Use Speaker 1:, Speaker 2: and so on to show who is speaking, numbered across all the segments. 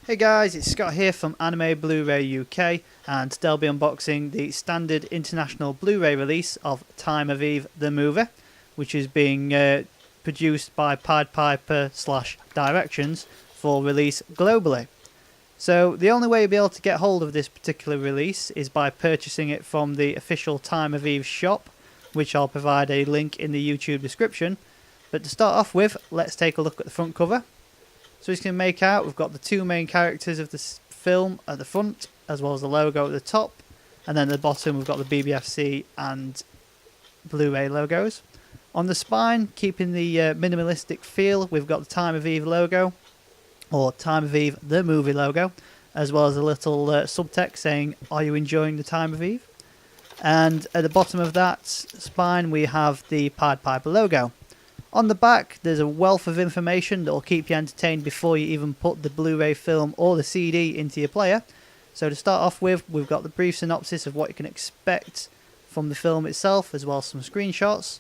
Speaker 1: Hey guys, it's Scott here from AnimeBlurayUK, and today I'll be unboxing the standard international Blu-ray release of Time of Eve the movie, which is being produced by Pied Piper / Directions for release globally. So the only way you'll be able to get hold of this particular release is by purchasing it from the official Time of Eve shop, which I'll provide a link in the YouTube description. But to start off with, let's take a look at the front cover. So as you can make out, we've got the two main characters of the film at the front, as well as the logo at the top, and then at the bottom we've got the BBFC and Blu-ray logos. On the spine, keeping the minimalistic feel, we've got the Time of Eve logo, or Time of Eve the movie logo, as well as a little subtext saying, "Are you enjoying the Time of Eve?" And at the bottom of that spine we have the Pied Piper logo. On the back, there's a wealth of information that will keep you entertained before you even put the Blu-ray film or the CD into your player. So to start off with, we've got the brief synopsis of what you can expect from the film itself, as well as some screenshots.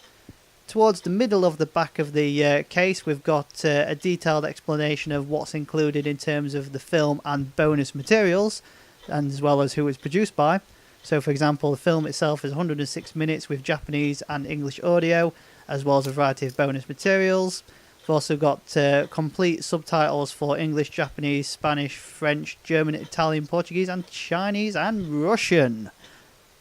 Speaker 1: Towards the middle of the back of the case, we've got a detailed explanation of what's included in terms of the film and bonus materials, and as well as who it's produced by. So for example, the film itself is 106 minutes with Japanese and English audio, as well as a variety of bonus materials. We've also got complete subtitles for English, Japanese, Spanish, French, German, Italian, Portuguese, and Chinese and Russian.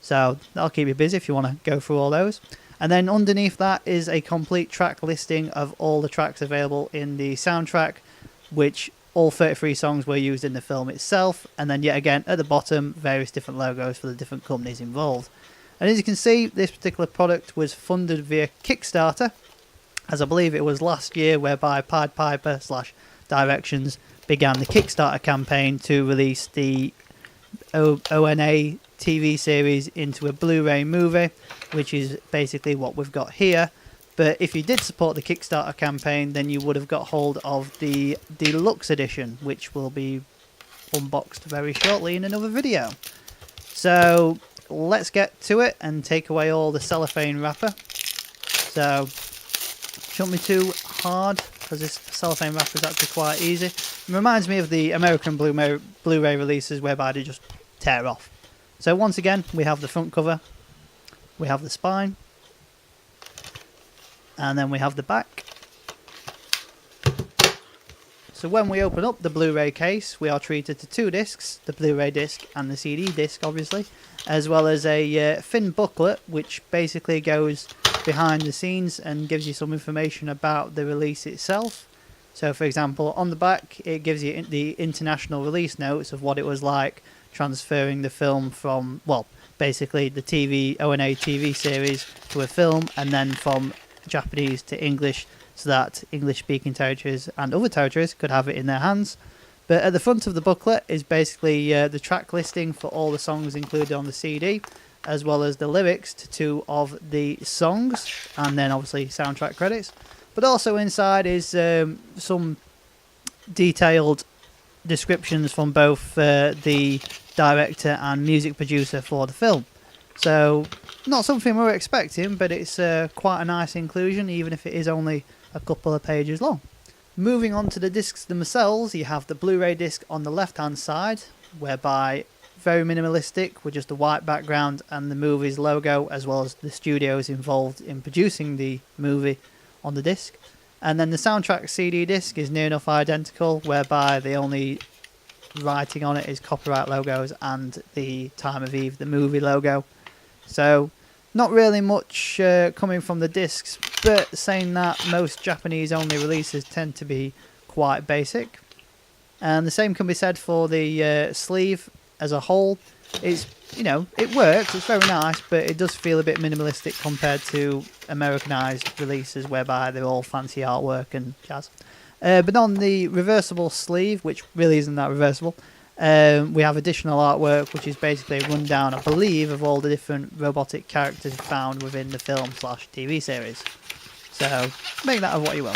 Speaker 1: So that'll keep you busy if you want to go through all those. And then underneath that is a complete track listing of all the tracks available in the soundtrack, which all 33 songs were used in the film itself. And then yet again at the bottom, various different logos for the different companies involved. And as you can see, this particular product was funded via Kickstarter, as I believe it was last year, whereby Pied Piper / Directions began the Kickstarter campaign to release the ONA TV series into a Blu-ray movie, which is basically what we've got here. But if you did support the Kickstarter campaign, then you would have got hold of the deluxe edition, which will be unboxed very shortly in another video. So let's get to it and take away all the cellophane wrapper. So shouldn't be too hard, because this cellophane wrapper is actually quite easy. It reminds me of the American Blu-ray releases, whereby they just tear off. So once again, we have the front cover, we have the spine, and then we have the back. So when we open up the Blu-ray case, we are treated to two discs, the Blu-ray disc and the CD disc obviously, as well as a thin booklet which basically goes behind the scenes and gives you some information about the release itself. So for example, on the back it gives you the international release notes of what it was like transferring the film from, well, basically the ONA TV series to a film, and then from Japanese to English, so that English-speaking territories and other territories could have it in their hands. But at the front of the booklet is basically the track listing for all the songs included on the CD, as well as the lyrics to two of the songs, and then obviously soundtrack credits. But also inside is some detailed descriptions from both the director and music producer for the film. So not something we were expecting, but it's quite a nice inclusion, even if it is only a couple of pages long. Moving on to the discs themselves, you have the Blu-ray disc on the left hand side, whereby very minimalistic with just a white background and the movie's logo, as well as the studios involved in producing the movie on the disc. And then the soundtrack CD disc is near enough identical, whereby the only writing on it is copyright logos and the Time of Eve the movie logo. So not really much coming from the discs, but saying that, most Japanese only releases tend to be quite basic. And the same can be said for the sleeve as a whole. It's, you know, it works, it's very nice, but it does feel a bit minimalistic compared to Americanized releases whereby they're all fancy artwork and jazz. But on the reversible sleeve, which really isn't that reversible, we have additional artwork, which is basically a rundown, I believe, of all the different robotic characters found within the film / TV series. So make that of what you will.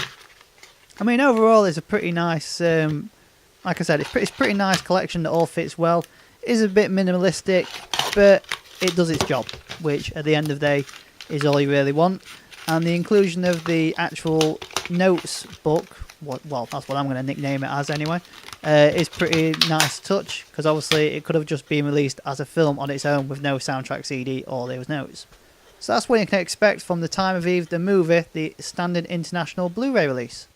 Speaker 1: I mean, overall, it's a pretty nice, like I said, it's pretty nice collection that all fits well. It is a bit minimalistic, but it does its job, which at the end of the day is all you really want. And the inclusion of the actual notes book, well, that's what I'm going to nickname it as anyway, is pretty nice touch, because obviously it could have just been released as a film on its own with no soundtrack CD or those notes. So that's what you can expect from the Time of Eve the movie, the standard international Blu-ray release.